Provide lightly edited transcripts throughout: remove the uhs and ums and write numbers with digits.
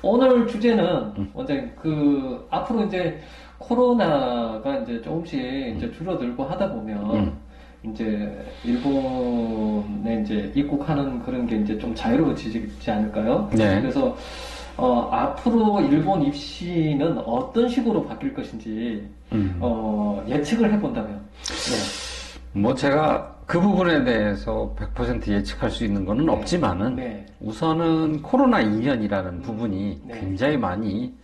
오늘 주제는 원장님 앞으로 이제 코로나가 이제 조금씩 이제 줄어들고 하다 보면 이제 일본에 이제 입국하는 그런 게 이제 좀 자유로워지지 않을까요? 네. 그래서 앞으로 일본 입시는 어떤 식으로 바뀔 것인지 예측을 해본다면. 네. 뭐 제가 그 부분에 대해서 100% 예측할 수 있는 거는 네. 없지만은 네. 우선은 코로나 2년이라는 부분이 네. 굉장히 많이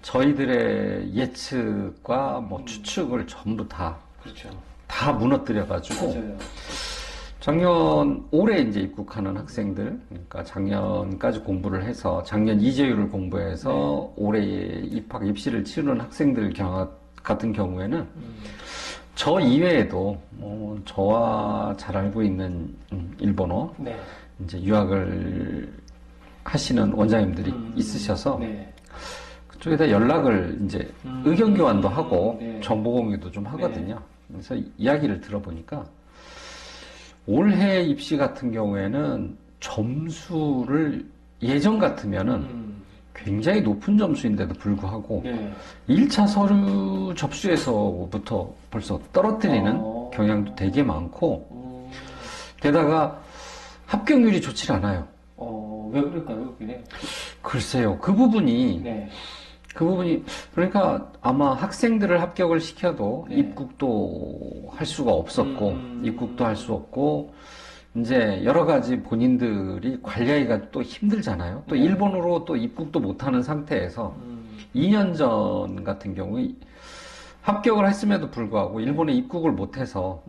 저희들의 예측과 뭐 추측을 전부 그렇죠. 다 무너뜨려가지고 맞아요. 올해 이제 입국하는 학생들, 그러니까 작년까지 공부를 해서 작년 이재율을 공부해서 올해 입학 입시를 치르는 학생들 같은 경우에는 저 이외에도 저와 잘 알고 있는 일본어 네. 이제 유학을 하시는 원장님들이 있으셔서 네. 그쪽에다 연락을 이제 의견 교환도 하고 네. 정보 공유도 좀 하거든요. 그래서 이야기를 들어보니까 올해 입시 같은 경우에는 점수를 예전 같으면은 굉장히 높은 점수인데도 불구하고 네. 1차 서류 접수에서부터 벌써 떨어뜨리는 경향도 되게 많고 게다가 합격률이 좋질 않아요. 왜 그럴까요, 그게? 글쎄요. 그 부분이 네. 그러니까 아마 학생들을 합격을 시켜도 네. 입국도 할 수가 없었고 입국도 할 수 없고 이제 여러 가지 본인들이 관리하기가 또 힘들잖아요. 또 네. 일본으로 또 입국도 못하는 상태에서 2년 전 같은 경우에 합격을 했음에도 불구하고 일본에 입국을 못해서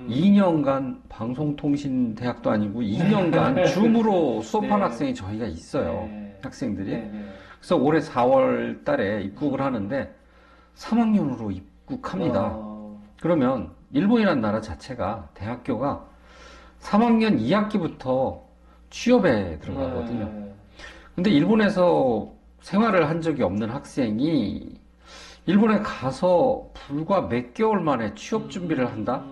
2년간 방송통신대학도 아니고 2년간 줌으로 수업한 네. 학생이 저희가 있어요. 네. 학생들이. 네. 그래서 올해 4월 달에 입국을 하는데 3학년으로 입국합니다. 그러면 일본이라는 나라 자체가 대학교가 3학년 2학기부터 취업에 들어가거든요. 근데 일본에서 생활을 한 적이 없는 학생이 일본에 가서 불과 몇 개월 만에 취업 준비를 한다?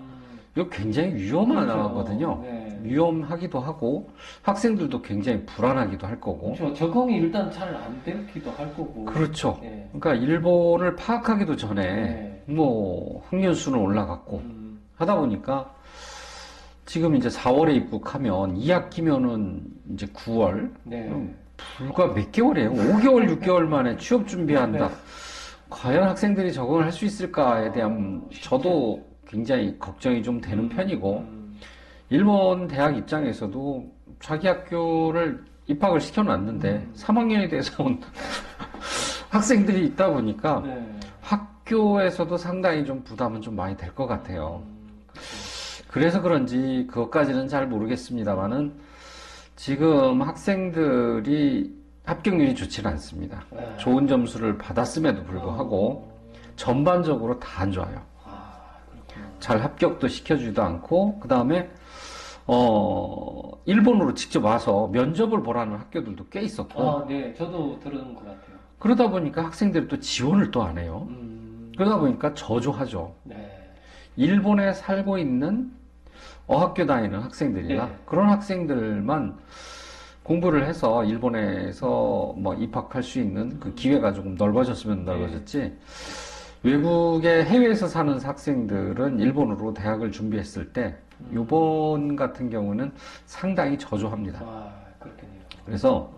이거 굉장히 위험한 거거든요. 네. 위험하기도 하고 학생들도 굉장히 불안하기도 할 거고. 그렇죠. 적응이 일단 잘 안 되기도 할 거고. 그렇죠. 네. 그러니까 일본을 파악하기도 전에 네. 뭐 학년 수는 올라갔고 하다 보니까 지금 이제 4월에 입국하면 2학기면은 이제 9월 네. 불과 몇 개월이에요. 5개월, 6개월 만에 취업 준비한다. 네. 과연 학생들이 적응을 할 수 있을까에 대한 저도 굉장히 걱정이 좀 되는 편이고 일본 대학 입장에서도 자기 학교를 입학을 시켜놨는데 3학년이 돼서 온 학생들이 있다 보니까 네. 학교에서도 상당히 좀 부담은 좀 많이 될 것 같아요. 그래서 그런지 그것까지는 잘 모르겠습니다만은 지금 학생들이 합격률이 좋지는 않습니다. 네. 좋은 점수를 받았음에도 불구하고 전반적으로 다 안 좋아요. 그렇구나. 잘 합격도 시켜주지도 않고 그 다음에 일본으로 직접 와서 면접을 보라는 학교들도 꽤 있었고 네. 저도 들은 것 같아요. 그러다 보니까 학생들이 또 지원을 또 안 해요. 그러다 보니까 저조하죠. 네. 일본에 살고 있는 어학교 다니는 학생들이나 네. 그런 학생들만 공부를 해서 일본에서 뭐 입학할 수 있는 그 기회가 조금 넓어졌으면 넓어졌지 외국에 해외에서 사는 학생들은 일본으로 대학을 준비했을 때 이번 같은 경우는 상당히 저조합니다. 그렇겠네요. 그래서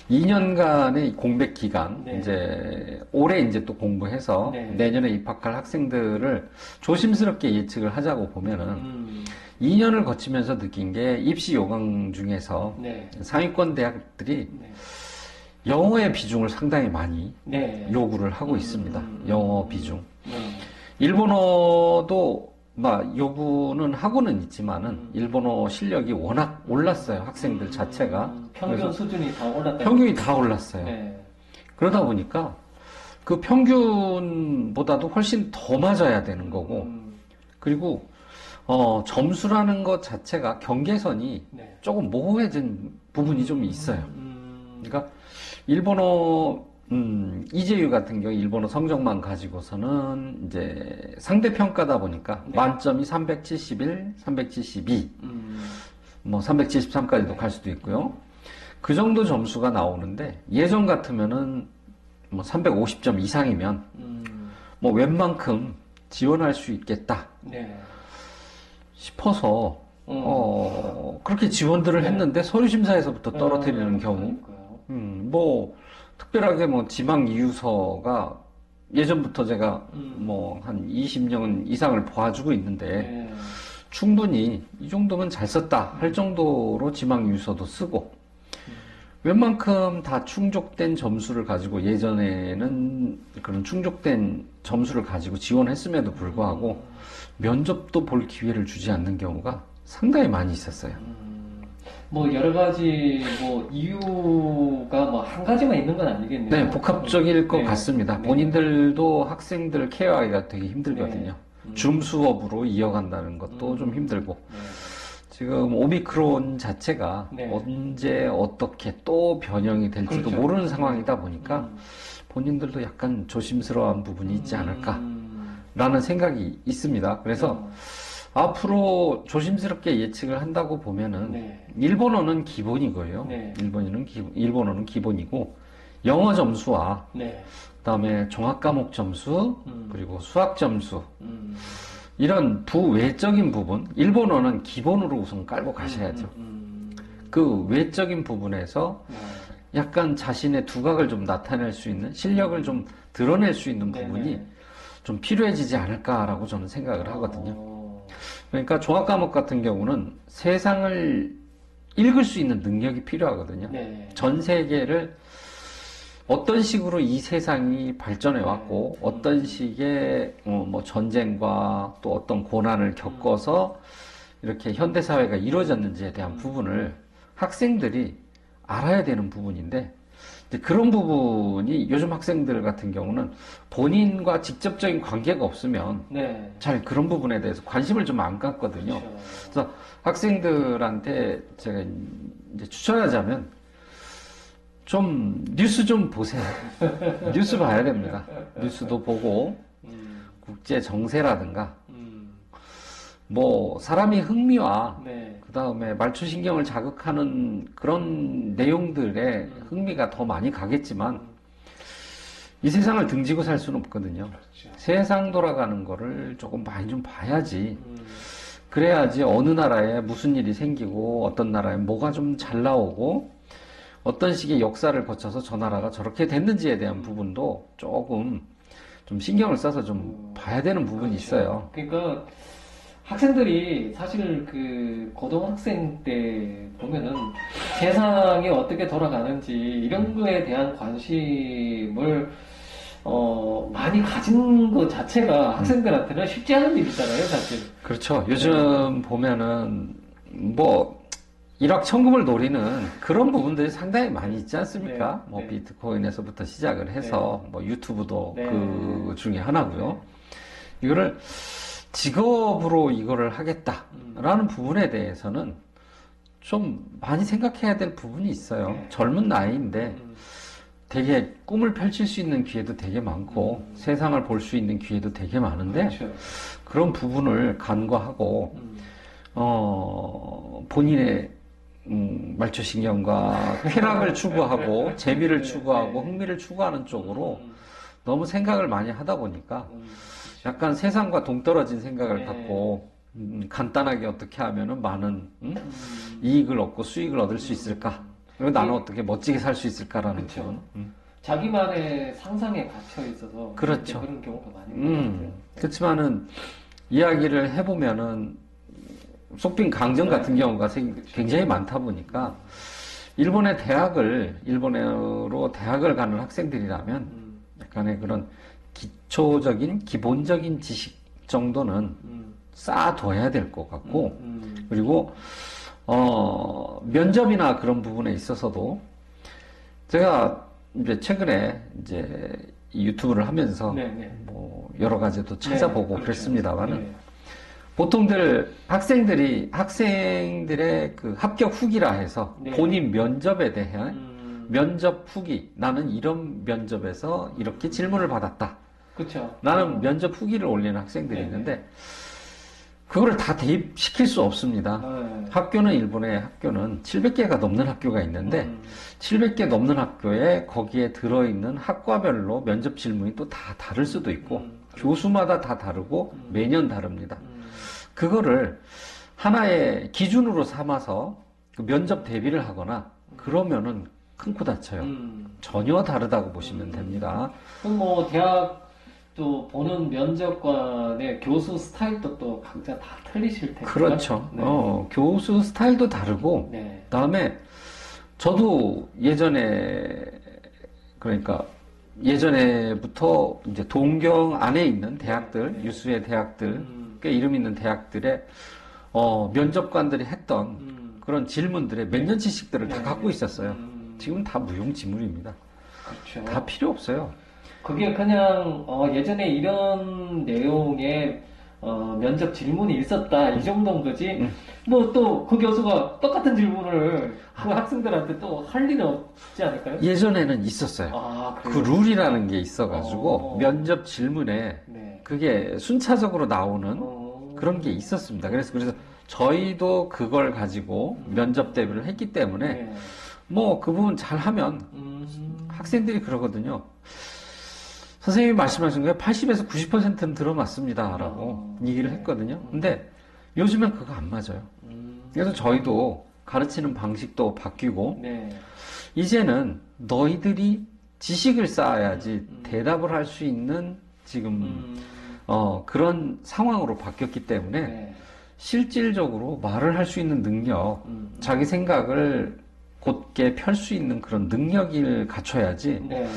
2년간의 공백 기간, 네. 이제 올해 이제 또 공부해서 네. 내년에 입학할 학생들을 조심스럽게 예측을 하자고 보면은 2년을 거치면서 느낀 게 입시 요강 중에서 네. 상위권 대학들이 네. 영어의 비중을 상당히 많이 네. 요구를 하고 있습니다. 영어 비중. 네. 일본어도 막 요구는 하고는 있지만은 일본어 실력이 워낙 올랐어요. 학생들 자체가. 평균 그래서 수준이 다 올랐다. 평균이 다 올랐어요. 네. 그러다 보니까 그 평균보다도 훨씬 더 맞아야 되는 거고 그리고 점수라는 것 자체가 경계선이 네. 조금 모호해진 부분이 좀 있어요. 그러니까 일본어 이재유 같은 경우 일본어 성적만 가지고서는 이제 상대평가다 보니까 네. 만점이 371, 372, 뭐 373까지도 갈 수도 있고요. 그 정도 점수가 나오는데 예전 같으면은 뭐 350점 이상이면 뭐 웬만큼 지원할 수 있겠다 네. 싶어서 그렇게 지원들을 네. 했는데 서류심사에서부터 떨어뜨리는 경우 뭐 특별하게 뭐 지망 이유서가 예전부터 제가 뭐 한 20년 이상을 봐주고 있는데 네. 충분히 이 정도면 잘 썼다 할 정도로 지망 이유서도 쓰고 웬만큼 다 충족된 점수를 가지고 예전에는 그런 충족된 점수를 가지고 지원했음에도 불구하고 면접도 볼 기회를 주지 않는 경우가 상당히 많이 있었어요. 뭐 여러 가지 뭐 이유가 뭐 한 가지만 있는 건 아니겠네요. 네, 복합적일 것 네. 같습니다. 네. 본인들도 학생들 케어하기가 되게 힘들거든요. 네. 줌 수업으로 이어간다는 것도 좀 힘들고. 네. 지금 오미크론 자체가 네. 언제 어떻게 또 변형이 될지도 그렇죠. 모르는 상황이다 보니까 본인들도 약간 조심스러운 부분이 있지 않을까라는 생각이 있습니다. 그래서 앞으로 조심스럽게 예측을 한다고 보면은 네. 일본어는 기본이고요. 네. 일본어는 기본이고 영어 점수와 네. 그다음에 종합 과목 점수 그리고 수학 점수 음. 이런 부외적인 부분 일본어는 기본으로 우선 깔고 가셔야죠. 그 외적인 부분에서 네. 약간 자신의 두각을 좀 나타낼 수 있는 실력을 좀 드러낼 수 있는 네네. 부분이 좀 필요해지지 않을까라고 저는 생각을 하거든요. 어. 그러니까 종합 과목 같은 경우는 세상을 읽을 수 있는 능력이 필요하거든요. 네. 전 세계를 어떤 식으로 이 세상이 발전해 왔고 어떤 식의 뭐 전쟁과 또 어떤 고난을 겪어서 이렇게 현대 사회가 이루어졌는지에 대한 부분을 학생들이 알아야 되는 부분인데 이제 그런 부분이 요즘 학생들 같은 경우는 본인과 직접적인 관계가 없으면 네. 잘 그런 부분에 대해서 관심을 좀 안 갖거든요. 그렇죠. 그래서 학생들한테 제가 이제 추천하자면 좀 뉴스 좀 보세요. 뉴스 봐야 됩니다. 뉴스도 보고 국제 정세라든가 뭐 사람이 흥미와 네. 그 다음에 말초신경을 자극하는 그런 내용들에 흥미가 더 많이 가겠지만 이 세상을 등지고 살 수는 없거든요. 그렇죠. 세상 돌아가는 거를 조금 많이 좀 봐야지. 그래야지 어느 나라에 무슨 일이 생기고 어떤 나라에 뭐가 좀 잘 나오고 어떤 식의 역사를 거쳐서 저 나라가 저렇게 됐는지에 대한 부분도 조금 좀 신경을 써서 좀 봐야 되는 부분이 그렇죠. 있어요. 그러니까 학생들이 사실 그 고등학생 때 보면은 세상이 어떻게 돌아가는지 이런 거에 대한 관심을 많이 가진 것 자체가 학생들한테는 쉽지 않은 일이잖아요, 사실. 그렇죠. 요즘 보면은 뭐 일확천금을 노리는 그런 부분들이 상당히 많이 있지 않습니까? 네, 뭐 네. 비트코인에서부터 시작을 해서 뭐 유튜브도 네. 그 중에 하나고요. 이거를 직업으로 이거를 하겠다라는 부분에 대해서는 좀 많이 생각해야 될 부분이 있어요. 네. 젊은 나이인데 되게 꿈을 펼칠 수 있는 기회도 되게 많고 세상을 볼 수 있는 기회도 되게 많은데 그렇죠. 그런 부분을 간과하고 본인의 말초신경과 쾌락을 추구하고 재미를 추구하고 흥미를 추구하는 쪽으로 너무 생각을 많이 하다 보니까 약간 세상과 동떨어진 생각을 네. 갖고 간단하게 어떻게 하면은 많은 이익을 얻고 수익을 얻을 수 있을까? 그리고 나는 어떻게 멋지게 살 수 있을까라는 그렇죠. 부분. 자기만의 상상에 갇혀 있어서 그렇죠. 그런 경우가 많이 있는 것 같아요. 그렇지만은 이야기를 해보면은 속빈 강정 같은 경우가 굉장히 많다 보니까 일본의 일본으로 대학을 가는 학생들이라면 약간의 그런 기초적인 기본적인 지식 정도는 쌓아둬야 될 것 같고 그리고 면접이나 그런 부분에 있어서도 제가 이제 최근에 이제 이 유튜브를 하면서 네네. 뭐 여러 가지도 찾아보고 그렇죠. 그랬습니다만은 네. 보통들 학생들의 그 합격 후기라 해서 네. 본인 면접에 대한 면접 후기 나는 이런 면접에서 이렇게 질문을 받았다. 그렇죠. 나는 면접 후기를 올리는 학생들이 네. 있는데 그거를 다 대입시킬 수 없습니다. 네. 학교는 일본의 학교는 700개가 넘는 학교가 있는데 700개 넘는 학교에 거기에 들어있는 학과별로 면접 질문이 또 다 다를 수도 있고 교수마다 다 다르고 매년 다릅니다. 그거를 하나의 기준으로 삼아서 그 면접 대비를 하거나 그러면은 큰 코 다쳐요. 전혀 다르다고 보시면 됩니다. 그럼 뭐 대학도 보는 면접관의 교수 스타일도 또 각자 다 틀리실 테니까. 그렇죠. 네. 교수 스타일도 다르고 네. 그다음에 저도 그러니까 예전에부터 이제 동경 안에 있는 대학들, 유수의 대학들, 꽤 이름 있는 대학들의 면접관들이 했던 그런 질문들의 몇 년치씩들을 다 갖고 있었어요. 지금 다 무용지물입니다. 그렇죠. 다 필요 없어요. 그게 그냥 예전에 이런 내용의 면접 질문이 있었다 이 정도인 거지. 뭐 또 그 교수가 똑같은 질문을 그 학생들한테 또 할 리는 없지 않을까요? 예전에는 있었어요. 아, 그 그래요? 룰이라는 게 있어가지고 면접 질문에 네. 그게 순차적으로 나오는 그런 게 있었습니다. 그래서 저희도 그걸 가지고 면접 대비를 했기 때문에 네. 뭐 그 부분 잘 하면 학생들이 그러거든요. 선생님이 말씀하신 거에 80에서 90%는 들어맞습니다. 라고 얘기를 했거든요. 근데 요즘엔 그거 안 맞아요. 그래서 저희도 가르치는 방식도 바뀌고 네. 이제는 너희들이 지식을 쌓아야지 대답을 할 수 있는 지금 그런 상황으로 바뀌었기 때문에 네. 실질적으로 말을 할 수 있는 능력, 자기 생각을 곧게 펼 수 있는 그런 능력을 갖춰야지 네.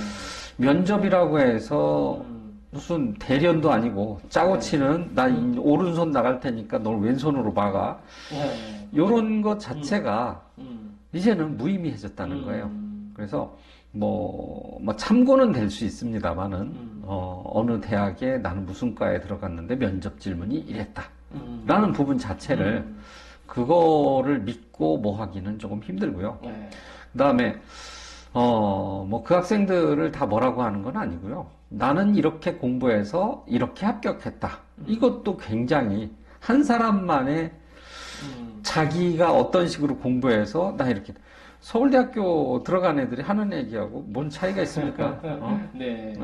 면접이라고 해서 무슨 대련도 아니고 짜고 치는 나 오른손 나갈 테니까 널 왼손으로 막아 네. 요런 것 자체가 이제는 무의미해졌다는 거예요. 음. 그래서 뭐 참고는 될 수 있습니다만은 어느 대학에 나는 무슨 과에 들어갔는데 면접 질문이 이랬다 라는 부분 자체를 그거를 믿고 뭐 하기는 조금 힘들고요. 네. 그다음에 뭐 그 학생들을 다 뭐라고 하는 건 아니고요. 나는 이렇게 공부해서 이렇게 합격했다. 이것도 굉장히 한 사람만의 자기가 어떤 식으로 공부해서 나 이렇게 서울대학교 들어간 애들이 하는 얘기하고 뭔 차이가 있습니까? 네.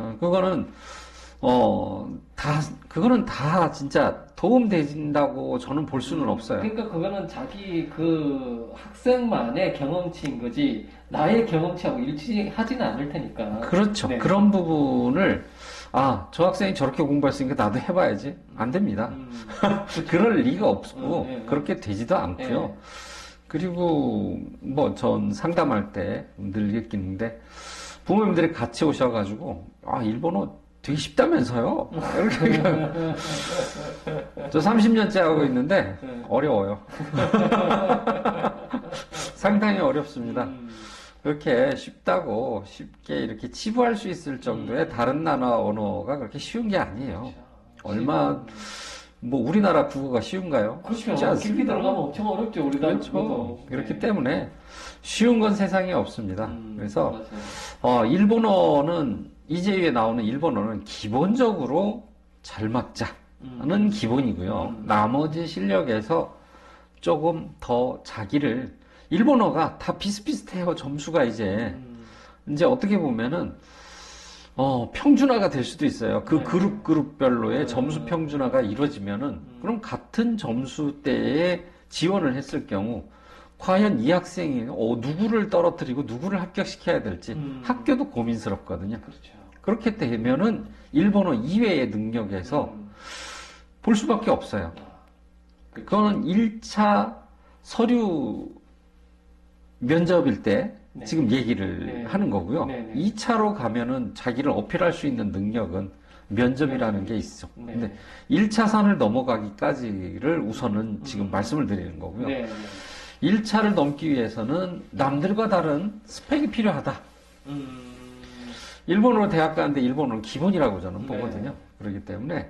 그거는 다 진짜 도움 되진다고 저는 볼 수는 없어요. 그러니까 그거는 자기 그 학생만의 경험치인 거지 나의 경험치하고 일치하지는 않을 테니까. 그렇죠. 네. 그런 부분을 저 학생이 저렇게 공부했으니까 나도 해봐야지. 안 됩니다. 그럴 리가 없고 네. 그렇게 되지도 않고요. 네. 그리고 뭐 전 상담할 때 늘 느끼는데 부모님들이 같이 오셔가지고 일본어 되게 쉽다면서요? 이렇게 저 30년째 하고 있는데 어려워요. 상당히 어렵습니다. 그렇게 쉽다고 쉽게 이렇게 치부할 수 있을 정도의 다른 나라 언어가 그렇게 쉬운 게 아니에요. 뭐 우리나라 국어가 쉬운가요? 그렇죠. 쉽지 않습니다. 깊이 들어가면 엄청 어렵죠. 우리나라 그렇죠. 국어도. 그렇기 네. 때문에 쉬운 건 세상에 없습니다. 그래서 맞아요. 일본어는 이재유에 나오는 일본어는 기본적으로 잘 막자는 기본이고요. 나머지 실력에서 조금 더 자기를 일본어가 다 비슷비슷해요. 점수가 이제 어떻게 보면은 평준화가 될 수도 있어요. 그 네. 그룹별로의 점수 평준화가 이루어지면은 그럼 같은 점수대에 지원을 했을 경우 과연 이 학생이 누구를 떨어뜨리고 누구를 합격시켜야 될지 학교도 고민스럽거든요. 그렇죠. 그렇게 되면은 일본어 이외의 능력에서 볼 수밖에 없어요. 그거는 1차 서류 면접일 때 네. 지금 얘기를 네. 하는 거고요. 네. 2차로 가면은 자기를 어필할 수 있는 능력은 면접이라는 게 있어. 네. 근데 1차 산을 넘어가기까지를 우선은 지금 말씀을 드리는 거고요. 네. 1차를 넘기 위해서는 남들과 다른 스펙이 필요하다. 일본어로 대학 가는데 일본어는 기본이라고 저는 보거든요. 그렇기 때문에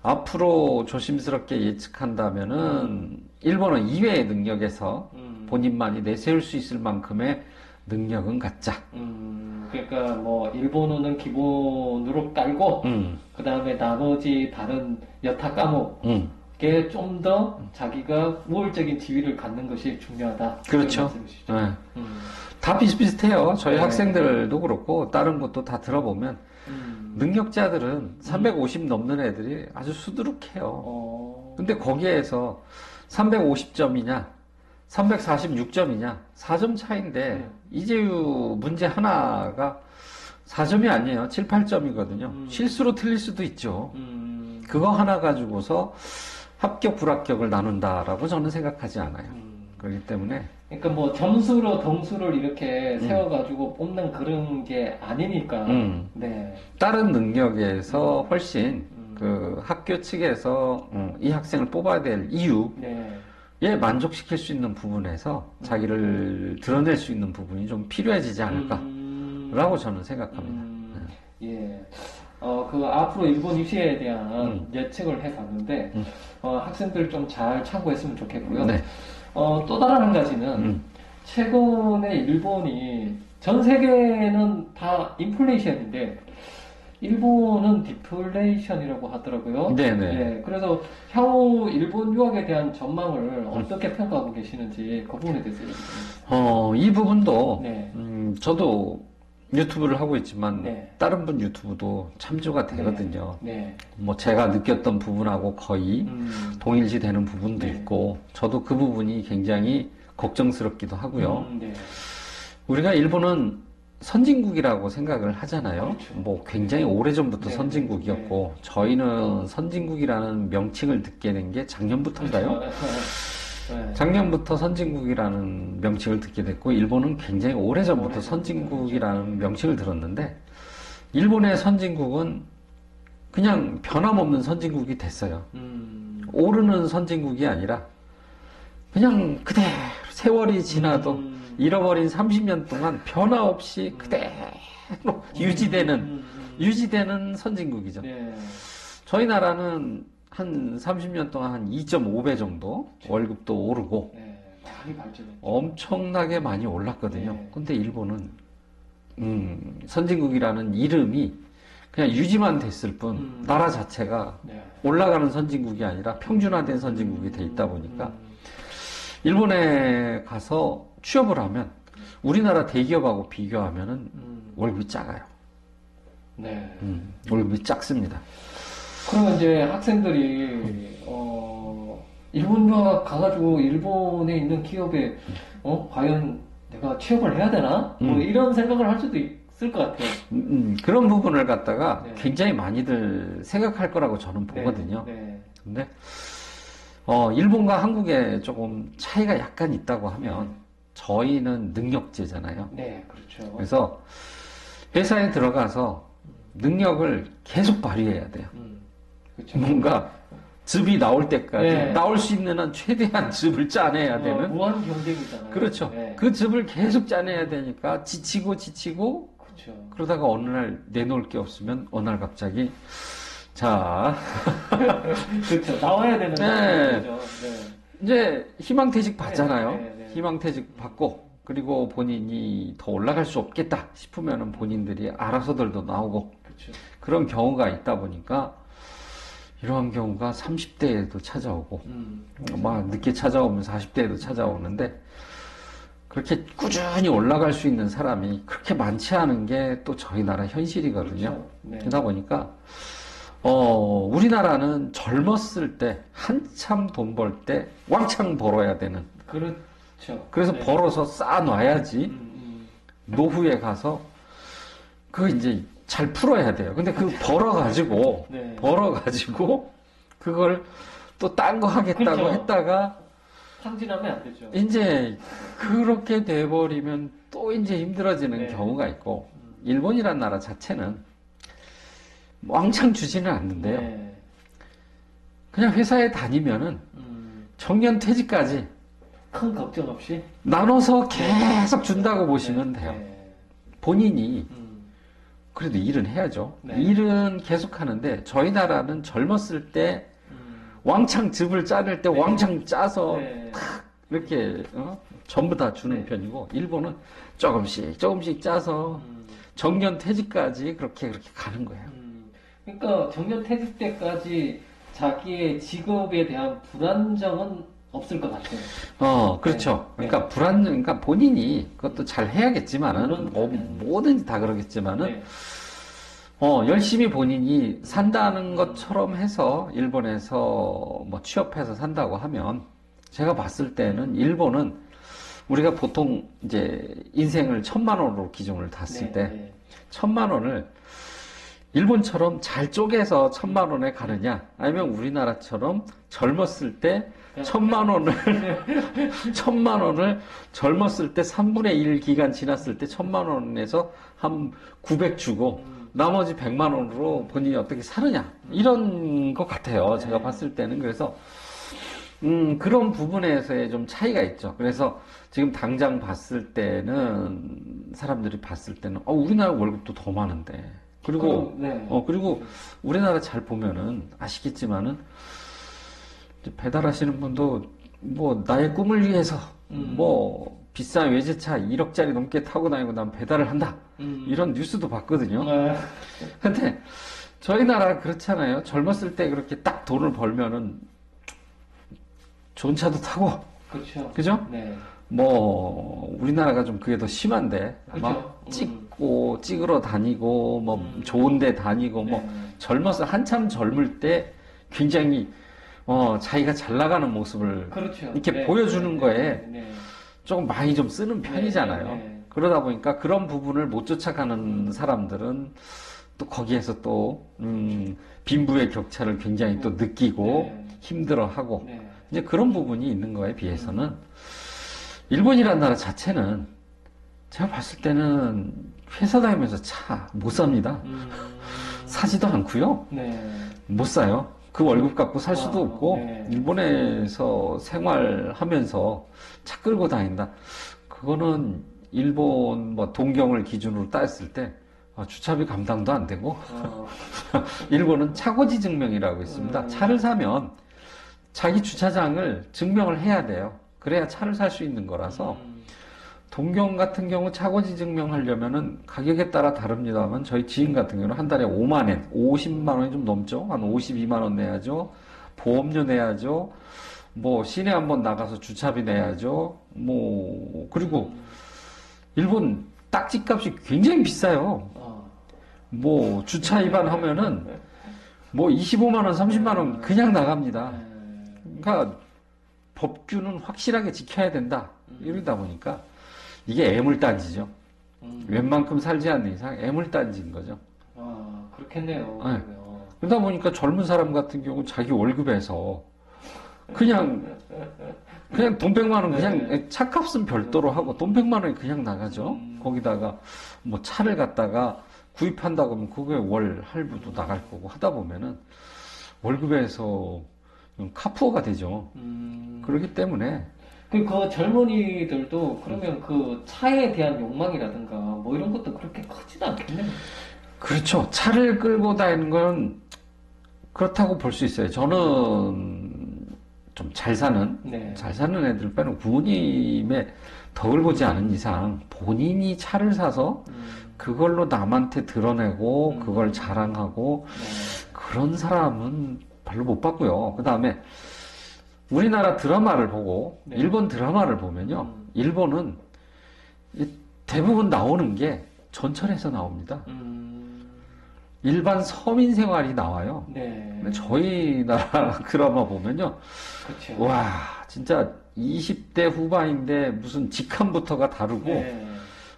앞으로 조심스럽게 예측한다면은 일본어 이외의 능력에서 본인만이 내세울 수 있을 만큼의 능력은 갖자. 그러니까 뭐 일본어는 기본으로 깔고 그 다음에 나머지 다른 여타 과목 게 좀 더 자기가 우월적인 지위를 갖는 것이 중요하다. 그렇죠. 그런 말씀이시죠? 네. 다 비슷비슷해요. 저희 네. 학생들도 그렇고 다른 것도 다 들어보면 능력자들은 음. 350 넘는 애들이 아주 수두룩해요. 어. 근데 거기에서 350점이냐 346점이냐 4점 차이인데 이재유 문제 하나가 4점이 아니에요. 7, 8점이거든요. 실수로 틀릴 수도 있죠. 그거 하나 가지고서 합격, 불합격을 나눈다라고 저는 생각하지 않아요. 그렇기 때문에 그러니까 뭐 점수로 등수를 이렇게 세워가지고 뽑는 그런 게 아니니까. 네. 다른 능력에서 훨씬 그 학교 측에서 이 학생을 뽑아야 될 이유에 네. 만족시킬 수 있는 부분에서 자기를 드러낼 수 있는 부분이 좀 필요해지지 않을까라고 저는 생각합니다. 예. 그 앞으로 일본 입시에 대한 예측을 해봤는데 학생들 좀 잘 참고했으면 좋겠고요. 네. 또 다른 한 가지는 최근에 일본이 전 세계는 다 인플레이션인데 일본은 디플레이션이라고 하더라고요. 네네. 네, 그래서 향후 일본 유학에 대한 전망을 어떻게 평가하고 계시는지 그 부분에 대해서 얘기해주세요. 이 부분도 네. 저도 유튜브를 하고 있지만 네. 다른 분 유튜브도 참조가 되거든요. 네. 뭐 제가 느꼈던 부분하고 거의 동일시 되는 부분도 네. 있고 저도 그 부분이 굉장히 걱정스럽기도 하고요. 네. 우리가 일본은 선진국이라고 생각을 하잖아요. 그렇죠. 뭐 굉장히 오래전부터 네. 선진국이었고 저희는 선진국이라는 명칭을 듣게 된 게 작년부터인가요? 네. 작년부터 선진국이라는 명칭을 듣게 됐고 일본은 굉장히 오래전부터 선진국이라는 명칭을 들었는데 일본의 선진국은 그냥 변함없는 선진국이 됐어요. 오르는 선진국이 아니라 그냥 그대로 세월이 지나도 잃어버린 30년 동안 변화 없이 그대로 유지되는 선진국이죠. 네. 저희 나라는 한 30년 동안 한 2.5배 정도 월급도 오르고 네. 많이 발전했죠. 엄청나게 많이 올랐거든요. 네. 근데 일본은 선진국이라는 이름이 그냥 유지만 됐을 뿐 나라 자체가 네. 올라가는 선진국이 아니라 평준화된 선진국이 돼 있다 보니까 일본에 가서 취업을 하면 우리나라 대기업하고 비교하면은 월급이 작아요. 네. 월급이 작습니다. 그러면 이제 학생들이 일본 유학 가가지고 일본에 있는 기업에 과연 내가 취업을 해야 되나? 뭐 이런 생각을 할 수도 있을 것 같아요. 그런 부분을 갖다가 네. 굉장히 많이들 생각할 거라고 저는 보거든요. 네. 근데 일본과 한국에 조금 차이가 약간 있다고 하면 저희는 능력제잖아요. 네, 그렇죠. 그래서 회사에 들어가서 능력을 계속 발휘해야 돼요. 그렇죠. 뭔가 즙이 나올 때까지 네. 나올 수 있는 한 최대한 즙을 짜내야 되는 무한 경쟁이잖아요. 그렇죠. 네. 그 즙을 계속 짜내야 되니까 지치고 그렇죠. 그러다가 어느 날 내놓을 게 없으면 어느 날 갑자기 자 그렇죠. 나와야 되는 네. 거죠. 네. 이제 희망퇴직 받잖아요. 네. 희망퇴직 받고 그리고 본인이 더 올라갈 수 없겠다 싶으면은 본인들이 알아서들도 나오고 그렇죠. 그런 경우가 있다 보니까 이러한 경우가 30대에도 찾아오고 막 늦게 찾아오면 40대에도 찾아오는데 그렇게 꾸준히 올라갈 수 있는 사람이 그렇게 많지 않은 게 또 저희 나라 현실이거든요. 그렇죠. 네. 그러다 보니까 우리나라는 젊었을 때 한참 돈 벌 때 왕창 벌어야 되는 그렇죠. 그래서 네. 벌어서 쌓아놔야지 노후에 가서 그 이제 잘 풀어야 돼요. 근데 그 벌어가지고 네. 그걸 또 딴 거 하겠다고 그렇죠. 했다가 탕진하면 안 되죠. 이제 그렇게 돼버리면 또 이제 힘들어지는 네. 경우가 있고 일본이란 나라 자체는 왕창 주지는 않는데요. 네. 그냥 회사에 다니면은 정년 퇴직까지 큰 걱정 없이 나눠서 계속 준다고 보시면 돼요. 네. 본인이 그래도 일은 해야죠. 네. 일은 계속 하는데 저희 나라는 젊었을 때 왕창 즙을 짜낼 때 왕창 짜서 네. 이렇게 전부 다 주는 네. 편이고 일본은 조금씩 짜서 정년 퇴직까지 그렇게 가는 거예요. 그러니까 정년 퇴직 때까지 자기의 직업에 대한 불안정은 없을 것 같아요. 그렇죠. 네. 그러니까 그러니까 본인이 그것도 잘 해야겠지만은, 뭐든지 다 그러겠지만은, 네. 열심히 본인이 산다는 것처럼 해서 일본에서 뭐 취업해서 산다고 하면, 제가 봤을 때는 일본은 우리가 보통 이제 인생을 1,000만 원으로 기준을 das을 네, 때, 네. 1,000만 원을 일본처럼 잘 쪼개서 1,000만 원에 가느냐, 아니면 우리나라처럼 젊었을 때 1,000만 원을 1,000만 원을 젊었을 때 3분의 1 기간 지났을 때 1,000만 원에서 한 900 주고 나머지 100만 원으로 본인이 어떻게 사느냐, 이런 것 같아요. 제가 봤을 때는. 그래서 그런 부분에서의 좀 차이가 있죠. 그래서 지금 당장 봤을 때는 사람들이 봤을 때는 우리나라 월급도 더 많은데, 그리고 그리고 우리나라 잘 보면은 아시겠지만은 이제 배달하시는 분도 뭐 나의 꿈을 위해서 뭐 비싼 외제차 1억짜리 넘게 타고 다니고 난 배달을 한다, 이런 뉴스도 봤거든요. 근데 저희 나라 그렇잖아요. 젊었을 때 그렇게 딱 돈을 벌면은 좋은 차도 타고, 그렇죠. 그죠? 네. 뭐 우리나라가 좀 그게 더 심한데, 아마 그렇죠. 찍으러 다니고 뭐 좋은 데 다니고 뭐 젊어서 한참 젊을 때 굉장히 자기가 잘 나가는 모습을 그렇죠. 이렇게 보여주는 거에 네. 조금 많이 좀 쓰는 편이잖아요. 그러다 보니까 그런 부분을 못 쫓아가는 사람들은 또 거기에서 또 빈부의 격차를 굉장히 또 느끼고 힘들어하고, 이제 그런 부분이 있는 거에 비해서는 일본이라는 나라 자체는 제가 봤을 때는 회사 다니면서 차 못 삽니다. 사지도 않고요. 못 사요. 그 월급 갖고 살 수도 없고, 일본에서 생활하면서 차 끌고 다닌다. 그거는 일본 뭐 동경을 기준으로 따졌을 때 주차비 감당도 안 되고, 일본은 차고지 증명이라고 있습니다. 차를 사면 자기 주차장을 증명을 해야 돼요. 그래야 차를 살 수 있는 거라서, 동경 같은 경우 차고지 증명하려면은 가격에 따라 다릅니다만, 저희 지인 같은 경우는 한 달에 5만 엔, 50만 원이 좀 넘죠. 한 52만 원 내야죠. 보험료 내야죠. 뭐 시내 한번 나가서 주차비 내야죠. 뭐 그리고 일본 딱지값이 굉장히 비싸요. 뭐 주차 위반하면은 뭐 25만 원, 30만 원 그냥 나갑니다. 그러니까 법규는 확실하게 지켜야 된다, 이러다 보니까 이게 애물단지죠. 웬만큼 살지 않는 이상 애물단지인 거죠. 그렇겠네요. 네. 그러다 보니까 젊은 사람 같은 경우 자기 월급에서 그냥 돈 100만 원 그냥 차값은 별도로 하고 돈 100만 원이 그냥 나가죠. 거기다가 뭐 차를 갖다가 구입한다고 하면 그거에 월 할부도 나갈 거고 하다 보면은 월급에서 카푸어가 되죠. 그렇기 때문에 그 젊은이들도 그러면 그 차에 대한 욕망이라든가 뭐 이런 것도 그렇게 크지도 않겠네요. 그렇죠. 차를 끌고 다니는 건 그렇다고 볼 수 있어요. 저는 좀 잘 사는 애들 빼는 부모님의 덕을 보지 않은 이상 본인이 차를 사서 그걸로 남한테 드러내고 그걸 자랑하고 그런 사람은 별로 못 봤고요. 그 다음에 우리나라 드라마를 보고 일본 드라마를 보면요, 일본은 대부분 나오는 게 전철에서 나옵니다. 일반 서민 생활이 나와요. 근데 저희 나라 드라마 보면요, 그렇죠. 와 진짜 20대 후반인데 무슨 직함부터가 다르고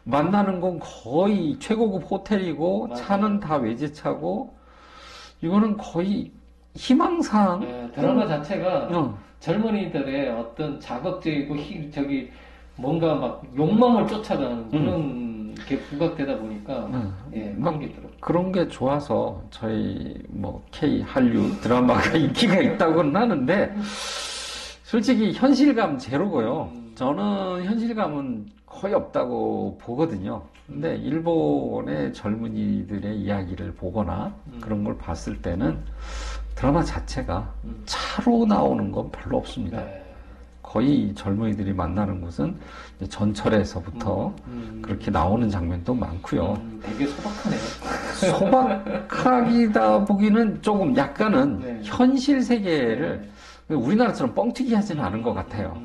만나는 건 거의 최고급 호텔이고, 맞아요. 차는 다 외제차고, 이거는 거의 희망사항. 드라마 자체가 젊은이들의 어떤 자극적이고 뭔가 막 욕망을 쫓아가는 그런 게 부각되다 보니까 그런 게 있더라고요. 그런 게 좋아서 저희 뭐 K 한류 드라마가 인기가 있다고는 하는데, 솔직히 현실감 제로고요. 저는 현실감은 거의 없다고 보거든요. 근데 일본의 젊은이들의 이야기를 보거나 그런 걸 봤을 때는 드라마 자체가 차로 나오는 건 별로 없습니다. 거의 젊은이들이 만나는 곳은 전철에서부터 그렇게 나오는 장면도 많고요. 되게 소박하네요. 소박하기다 보기는 조금 약간은 네. 현실 세계를 우리나라처럼 뻥튀기 하지는 않은 것 같아요.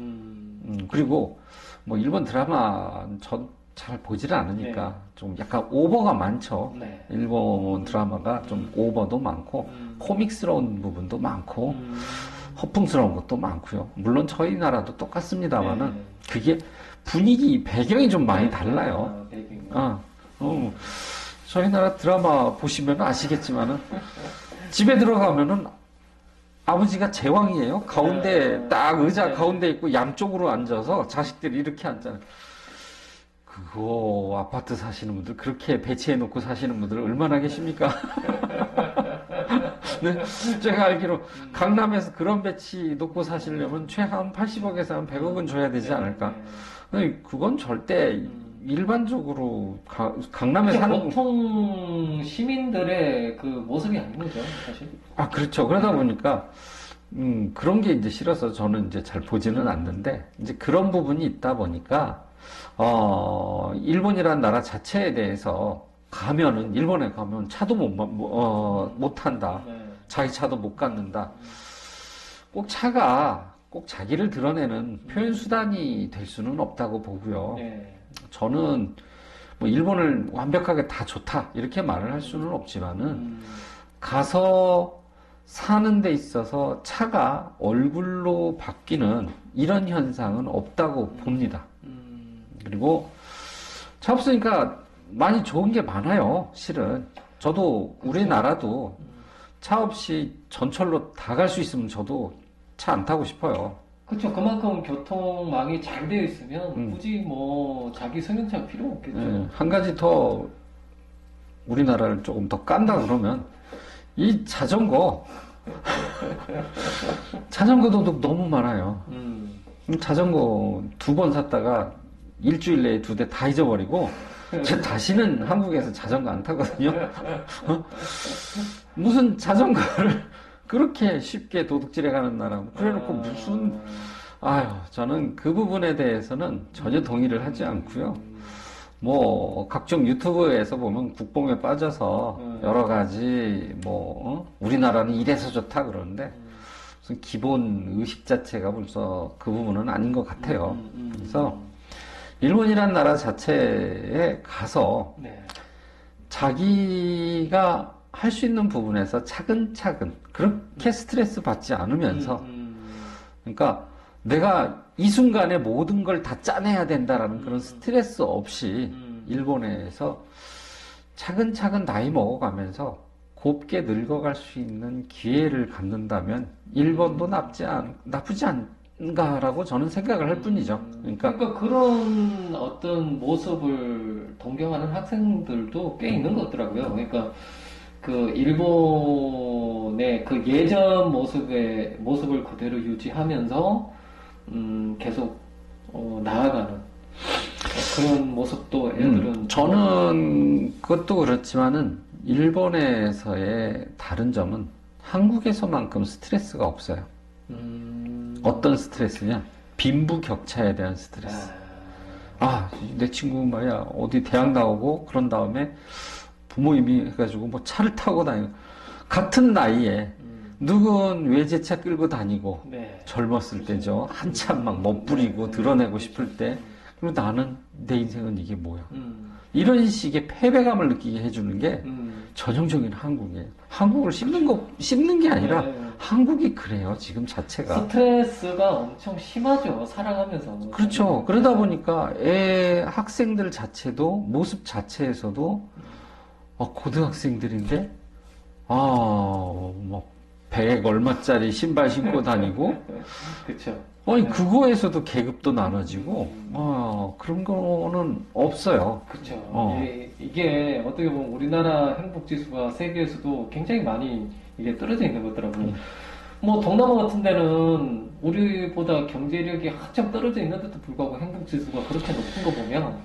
그리고 뭐 일본 드라마 전 잘 보지를 않으니까 좀 약간 오버가 많죠. 네. 일본 드라마가 좀 오버도 많고 코믹스러운 부분도 많고 허풍스러운 것도 많고요. 물론 저희 나라도 똑같습니다만은 네. 그게 분위기 배경이 좀 많이 네. 달라요. 배경이. 저희 나라 드라마 보시면 아시겠지만은 집에 들어가면은 아버지가 제왕이에요. 가운데 네. 딱 의자 네. 가운데 있고 양쪽으로 앉아서 자식들이 이렇게 앉잖아요. 그거 아파트 사시는 분들 그렇게 배치해 놓고 사시는 분들 얼마나 계십니까? 네, 제가 알기로 강남에서 그런 배치 놓고 사시려면 최한 80억에서 한 100억은 줘야 되지 않을까? 아니, 그건 절대 일반적으로 강남에 사는 보통 시민들의 그 모습이 아닌 거죠, 사실. 아, 그렇죠. 그러다 보니까 그런 게 이제 싫어서 저는 이제 잘 보지는 않는데 이제 그런 부분이 있다 보니까 일본이라는 나라 자체에 대해서 가면은 일본에 가면 차도 못 탄다. 네. 자기 차도 못 갖는다. 꼭 차가 꼭 자기를 드러내는 표현 수단이 될 수는 없다고 보고요. 네. 저는 뭐 일본을 완벽하게 다 좋다 이렇게 말을 할 수는 없지만은 가서 사는 데 있어서 차가 얼굴로 바뀌는 이런 현상은 없다고 봅니다. 그리고 차 없으니까 많이 좋은 게 많아요, 실은. 저도 우리나라도 차 없이 전철로 다 갈 수 있으면 저도 차 안 타고 싶어요. 그렇죠. 그만큼 교통망이 잘 되어 있으면 굳이 뭐 자기 승용차가 필요 없겠죠. 한 가지 더 우리나라를 조금 더 깐다 그러면 이 자전거 도둑 너무 많아요. 자전거 2번 샀다가 일주일 내에 2대 다 잊어버리고 저 다시는 한국에서 자전거 안 타거든요. 무슨 자전거를 그렇게 쉽게 도둑질해 가는 나라 그래놓고 무슨 저는 그 부분에 대해서는 전혀 동의를 하지 않고요. 뭐 각종 유튜브에서 보면 국뽕에 빠져서 여러 가지 우리나라는 이래서 좋다 그러는데 무슨 기본 의식 자체가 벌써 그 부분은 아닌 것 같아요. 그래서 일본이란 나라 자체에 가서 네. 자기가 할 수 있는 부분에서 차근차근 그렇게 스트레스 받지 않으면서 그러니까 내가 이 순간에 모든 걸 다 짜내야 된다라는 그런 스트레스 없이 일본에서 차근차근 나이 먹어가면서 곱게 늙어갈 수 있는 기회를 갖는다면 일본도 나쁘지 않은가라고 저는 생각을 할 뿐이죠. 그러니까 그런 어떤 모습을 동경하는 학생들도 꽤 있는 것 같더라고요. 그러니까 그 일본의 그 예전 모습을 그대로 유지하면서 계속 나아가는 그런 모습도 애들은 저는 그것도 그렇지만은 일본에서의 다른 점은 한국에서만큼 스트레스가 없어요. 어떤 스트레스냐? 빈부격차에 대한 스트레스. 내 친구 말이야 어디 대학 나오고 그런 다음에 부모님이 해가지고 뭐 차를 타고 다니고 같은 나이에 누군 외제차 끌고 다니고 네. 젊었을 때죠. 한참 막 멋부리고 드러내고 싶을 때 그리고 나는 내 인생은 이게 뭐야. 이런 식의 패배감을 느끼게 해주는 게 전형적인 한국이에요. 한국을 씹는 게 아니라 한국이 그래요. 지금 자체가. 스트레스가 엄청 심하죠. 살아가면서. 그렇죠. 그러다 보니까 학생들 자체도 모습 자체에서도 고등학생들인데 뭐 100 얼마짜리 신발 신고 다니고 그렇죠. 그거에서도 계급도 나눠지고 그런 거는 없어요. 그렇죠. 이게 어떻게 보면 우리나라 행복 지수가 세계에서도 굉장히 많이 이게 떨어져 있는 거더라고요. 뭐 동남아 같은 데는 우리보다 경제력이 한참 떨어져 있는데도 불구하고 행복 지수가 그렇게 높은 거 보면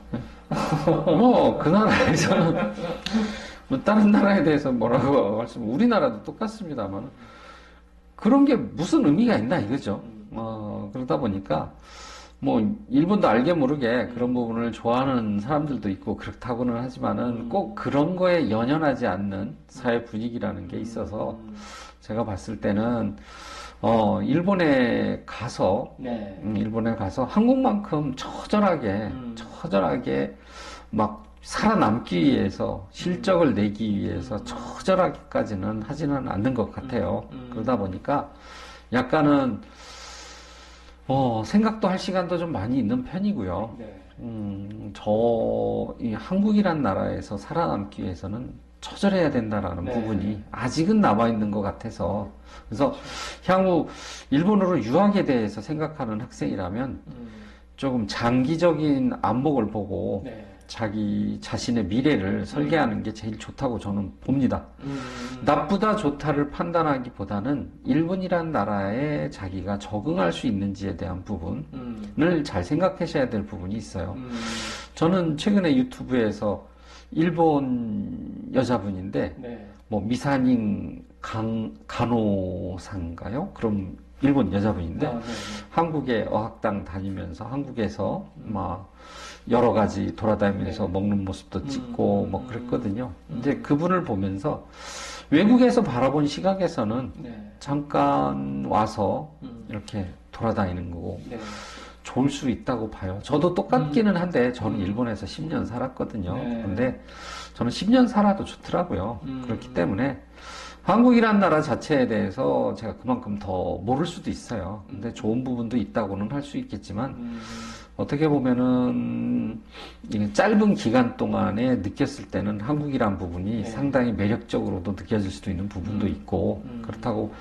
그 나라에서는 다른 나라에 대해서 뭐라고 말씀 우리나라도 똑같습니다만 그런 게 무슨 의미가 있나 이거죠. 그러다 보니까 뭐 일본도 알게 모르게 그런 부분을 좋아하는 사람들도 있고 그렇다고는 하지만은 꼭 그런 거에 연연하지 않는 사회 분위기라는 게 있어서 제가 봤을 때는 일본에 가서 네. 일본에 가서 한국만큼 처절하게 막 살아남기 위해서 실적을 내기 위해서 처절하게까지는 하지는 않는 것 같아요. 그러다 보니까 약간은 생각도 할 시간도 좀 많이 있는 편이고요. 네. 이 한국이란 나라에서 살아남기 위해서는 처절해야 된다라는 네. 부분이 아직은 남아있는 것 같아서. 그래서 향후 일본으로 유학에 대해서 생각하는 학생이라면 조금 장기적인 안목을 보고 네. 자기 자신의 미래를 설계하는 게 제일 좋다고 저는 봅니다. 나쁘다 좋다를 판단하기보다는 일본이란 나라에 자기가 적응할 수 있는지에 대한 부분을 잘 생각하셔야 될 부분이 있어요. 저는 최근에 유튜브에서 일본 여자분인데 네. 뭐 미사닝 간호사인가요? 그럼 일본 여자분인데 네. 한국에 어학당 다니면서 한국에서 막 여러 가지 돌아다니면서 네. 먹는 모습도 찍고 뭐 그랬거든요. 이제 그분을 보면서 외국에서 바라본 시각에서는 네. 잠깐 와서 이렇게 돌아다니는 거고 네. 좋을 수 있다고 봐요. 저도 똑같기는 한데 저는 일본에서 10년 살았거든요. 네. 근데 저는 10년 살아도 좋더라고요. 그렇기 때문에 한국이란 나라 자체에 대해서 제가 그만큼 더 모를 수도 있어요. 근데 좋은 부분도 있다고는 할 수 있겠지만 어떻게 보면은 이 짧은 기간 동안에 느꼈을 때는 한국이란 부분이 네. 상당히 매력적으로도 느껴질 수도 있는 부분도 있고 그렇다고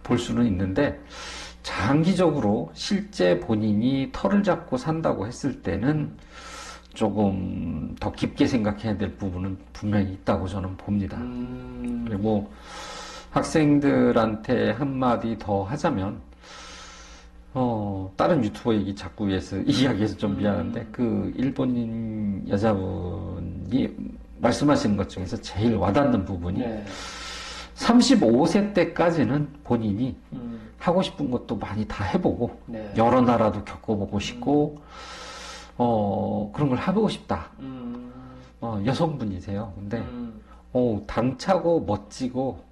볼 수는 있는데 장기적으로 실제 본인이 털을 잡고 산다고 했을 때는 조금 더 깊게 생각해야 될 부분은 분명히 있다고 저는 봅니다. 그리고 학생들한테 한마디 더 하자면 다른 유튜버 얘기 자꾸 이야기해서 좀 미안한데 그 일본인 여자분이 말씀하시는 것 중에서 제일 와닿는 부분이 네. 35세 때까지는 본인이 하고 싶은 것도 많이 다 해보고 네. 여러 나라도 겪어보고 싶고 그런 걸 해보고 싶다. 여성분이세요. 근데 당차고 멋지고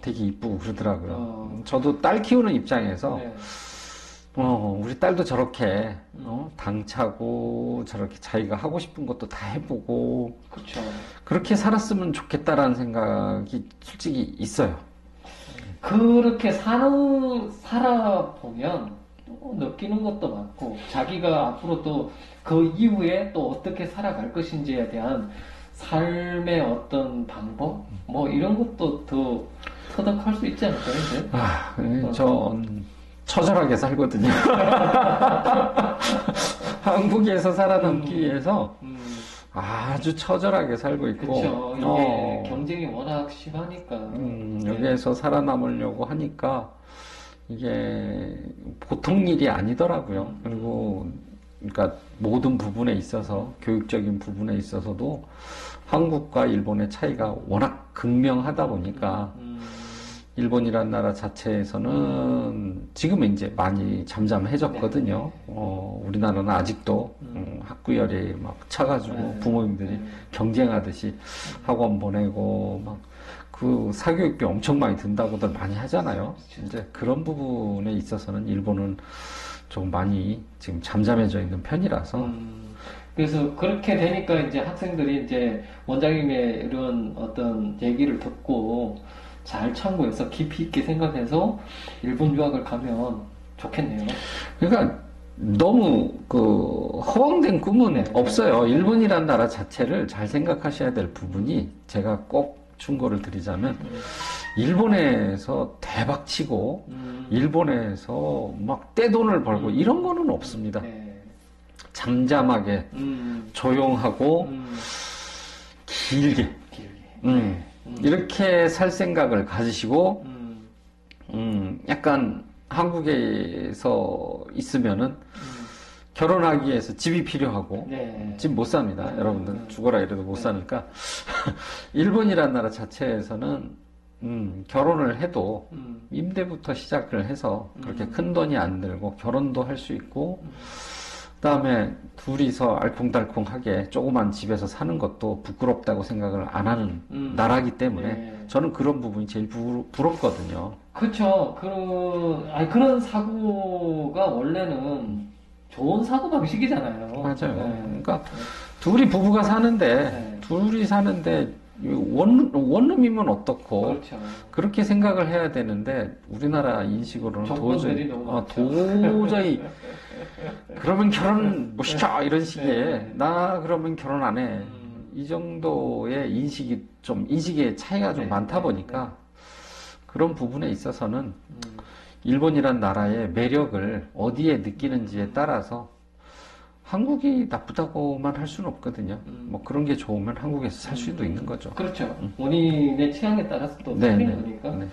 되게 이쁘고 그러더라고요. 저도 딸 키우는 입장에서 네. 우리 딸도 저렇게 당차고 저렇게 자기가 하고 싶은 것도 다 해보고 그렇죠. 그렇게 살았으면 좋겠다라는 생각이 솔직히 있어요. 그렇게 살아보면 또 느끼는 것도 많고, 자기가 앞으로 또 그 이후에 또 어떻게 살아갈 것인지에 대한 삶의 어떤 방법? 뭐 이런 것도 더 터득할 수 있지 않을까요, 이제? 전 처절하게 살거든요. 한국에서 살아남기 위해서 아주 처절하게 살고 있고, 그렇죠. 이게 경쟁이 워낙 심하니까. 여기에서 살아남으려고 하니까 이게 보통 일이 아니더라고요. 그리고 그러니까 모든 부분에 있어서 교육적인 부분에 있어서도 한국과 일본의 차이가 워낙 극명하다 보니까 일본이란 나라 자체에서는 지금은 이제 많이 잠잠해졌거든요. 우리나라는 아직도 학구열이 막 차가지고 부모님들이 경쟁하듯이 학원 보내고 막 그 사교육비 엄청 많이 든다고들 많이 하잖아요. 이제 그런 부분에 있어서는 일본은 조금 많이 지금 잠잠해져 있는 편이라서. 그래서 그렇게 되니까 이제 학생들이 이제 원장님의 이런 어떤 얘기를 듣고 잘 참고해서 깊이 있게 생각해서 일본 유학을 가면 좋겠네요. 그러니까 너무 허황된 꿈은 네. 없어요. 일본이란 나라 자체를 잘 생각하셔야 될 부분이 제가 꼭 충고를 드리자면 일본에서 대박 치고 일본에서 막 떼돈을 벌고 이런 거는 없습니다. 네. 잠잠하게 조용하고 길게 이렇게 살 생각을 가지시고 약간 한국에서 있으면은 결혼하기 위해서 집이 필요하고 네. 집 못 삽니다. 여러분들 죽어라 이래도 못 사니까 일본이란 나라 자체에서는 결혼을 해도 임대부터 시작을 해서 그렇게 큰 돈이 안 들고 결혼도 할 수 있고, 그다음에 둘이서 알콩달콩하게 조그만 집에서 사는 것도 부끄럽다고 생각을 안 하는 나라기 때문에 네. 저는 그런 부분이 제일 부럽거든요. 그렇죠. 그런 사고가 원래는 좋은 사고 방식이잖아요. 맞아요. 네. 그러니까 둘이 부부가 사는데 네. 둘이 사는데 원룸이면 어떻고 그렇죠. 그렇게 생각을 해야 되는데 우리나라 인식으로는 조건들이 너무 많죠. 도저히 그러면 결혼 못 시켜 이런 식의 네. 나 그러면 결혼 안 해. 이 정도의 인식의 차이가 좀 네. 많다 네. 보니까 그런 부분에 있어서는 일본이란 나라의 매력을 어디에 느끼는지에 따라서 한국이 나쁘다고만 할 수는 없거든요. 뭐 그런 게 좋으면 한국에서 살 수도 있는 거죠. 그렇죠. 본인의 취향에 따라서 또 네, 틀린 네, 거니까. 네.